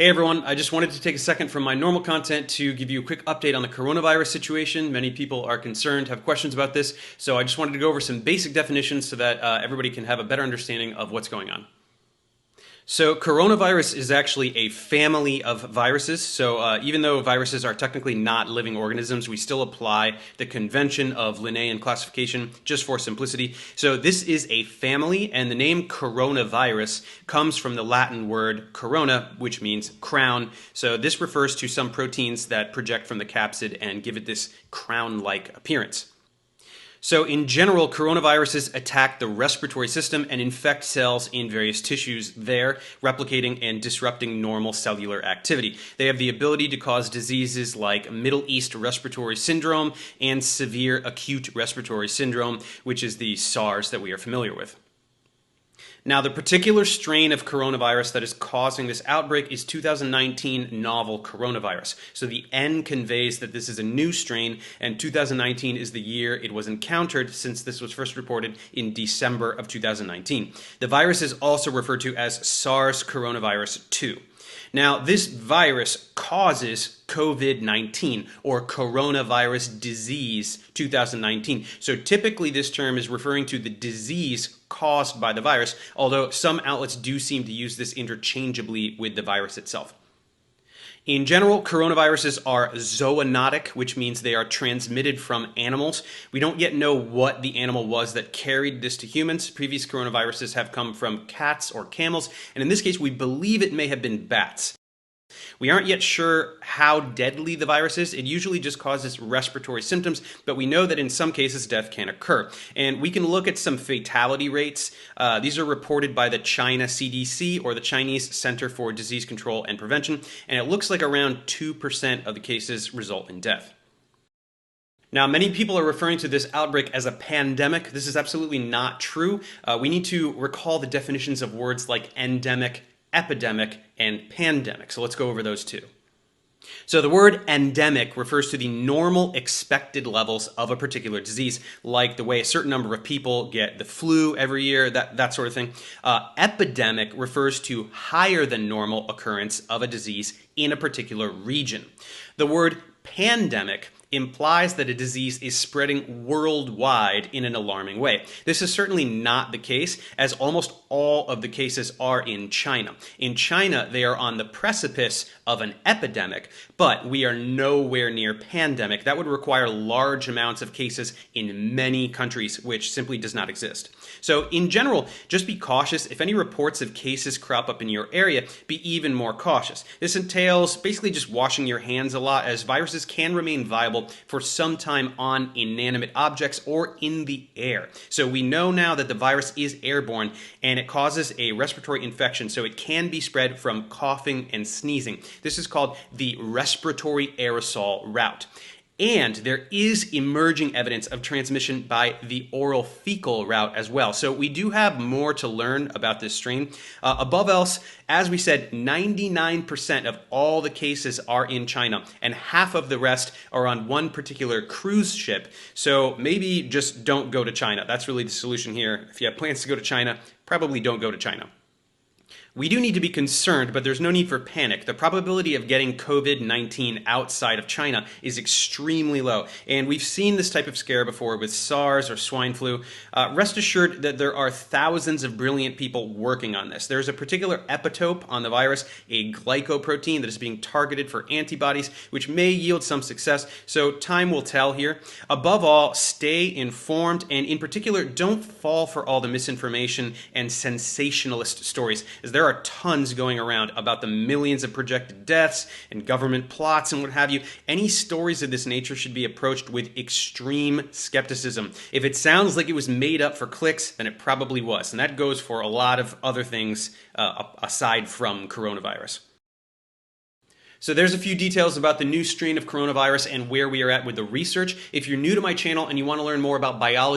Hey everyone, I just wanted to take a second from my normal content to give you a quick update on the coronavirus situation. Many people are concerned, have questions about this, so I just wanted to go over some basic definitions so that everybody can have a better understanding of what's going on. So coronavirus is actually a family of viruses. So even though viruses are technically not living organisms, we still apply the convention of Linnaean classification just for simplicity. So this is a family, and the name coronavirus comes from the Latin word corona, which means crown. So this refers to some proteins that project from the capsid and give it this crown-like appearance. So in general, coronaviruses attack the respiratory system and infect cells in various tissues there, replicating and disrupting normal cellular activity. They have the ability to cause diseases like Middle East respiratory syndrome and severe acute respiratory syndrome, which is the SARS that we are familiar with. Now, the particular strain of coronavirus that is causing this outbreak is 2019 novel coronavirus. So the N conveys that this is a new strain, and 2019 is the year it was encountered since this was first reported in December of 2019. The virus is also referred to as SARS coronavirus 2. Now, this virus causes COVID-19 or coronavirus disease 2019. So typically this term is referring to the disease caused by the virus, although some outlets do seem to use this interchangeably with the virus itself. In general, coronaviruses are zoonotic, which means they are transmitted from animals. We don't yet know what the animal was that carried this to humans. Previous coronaviruses have come from cats or camels, and in this case, we believe it may have been bats. We aren't yet sure how deadly the virus is. It usually just causes respiratory symptoms, but we know that in some cases death can occur. And we can look at some fatality rates. These are reported by the China CDC, or the Chinese Center for Disease Control and Prevention, and it looks like around 2% of the cases result in death. Now, many people are referring to this outbreak as a pandemic. This is absolutely not true. We need to recall the definitions of words like endemic, epidemic, and pandemic. So let's go over those two. So the word endemic refers to the normal expected levels of a particular disease, like the way a certain number of people get the flu every year, that sort of thing. Epidemic refers to higher than normal occurrence of a disease in a particular region. The word pandemic implies that a disease is spreading worldwide in an alarming way. This is certainly not the case, as almost all of the cases are in China. In China, they are on the precipice of an epidemic, but we are nowhere near pandemic. That would require large amounts of cases in many countries, which simply does not exist. So in general, just be cautious. If any reports of cases crop up in your area, be even more cautious. This entails basically just washing your hands a lot, as viruses can remain viable for some time on inanimate objects or in the air. So we know now that the virus is airborne and it causes a respiratory infection, so it can be spread from coughing and sneezing. This is called the respiratory aerosol route. And there is emerging evidence of transmission by the oral fecal route as well. So we do have more to learn about this strain. Above else, as we said, 99% of all the cases are in China, and half of the rest are on one particular cruise ship. So maybe just don't go to China. That's really the solution here. If you have plans to go to China, probably don't go to China. We do need to be concerned, but there's no need for panic. The probability of getting COVID-19 outside of China is extremely low, and we've seen this type of scare before with SARS or swine flu. Rest assured that there are thousands of brilliant people working on this. There's a particular epitope on the virus, a glycoprotein that is being targeted for antibodies, which may yield some success, so time will tell here. Above all, stay informed, and in particular, don't fall for all the misinformation and sensationalist stories, as there are tons going around about the millions of projected deaths and government plots and what have you. Any stories of this nature should be approached with extreme skepticism. If it sounds like it was made up for clicks, then it probably was. And that goes for a lot of other things aside from coronavirus. So there's a few details about the new strain of coronavirus and where we are at with the research. If you're new to my channel and you want to learn more about biology,